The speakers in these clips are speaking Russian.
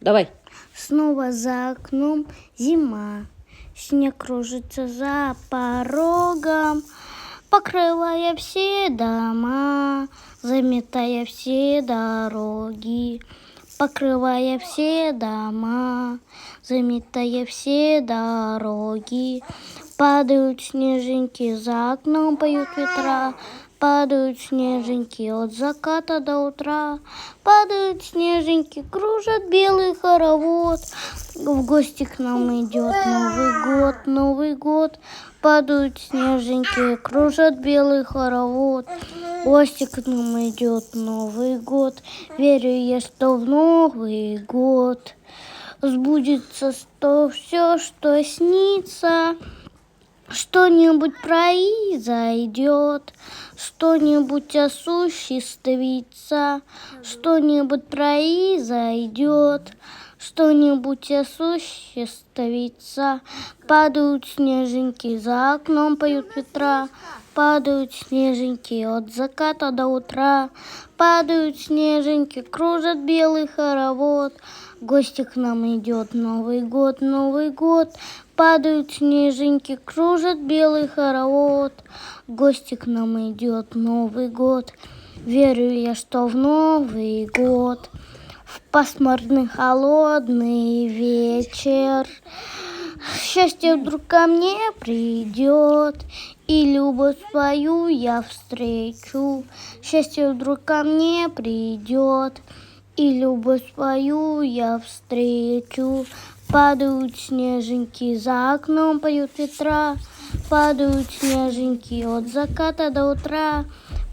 Давай. Снова за окном зима. Снег кружится за порогом, покрывая все дома, заметая все дороги, покрывая все дома, заметая все дороги. Падают снежинки за окном, поют ветра. Падают снежинки от заката до утра. Падают снежинки, кружат белый хоровод. В гости к нам идет Новый год, Новый год. Падают снежинки, кружат белый хоровод. В гости к нам идет Новый год. Верю я, что в Новый год сбудется все, что снится. Что-нибудь произойдет, что-нибудь осуществится, что-нибудь произойдет, что-нибудь осуществится. Падают снежинки, за окном поют ветра, падают снежинки от заката до утра, падают снежинки, кружат белый хоровод. В гости к нам идет Новый год, Новый год. Падают снежинки, кружат белый хоровод. В гости к нам идет Новый год. Верю я, что в Новый год, в пасмурный холодный вечер, счастье вдруг ко мне придет, и любовь свою я встречу. Счастье вдруг ко мне придет, и любовь свою я встречу. Падают снежинки, за окном поют ветра. Падают снежинки от заката до утра.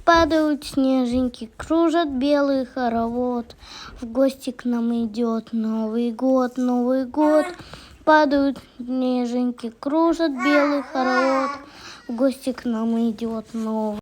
Падают снежинки, кружат белый хоровод. В гости к нам идет Новый год, Новый год. Падают снежинки, кружат белый хоровод. В гости к нам идет Новый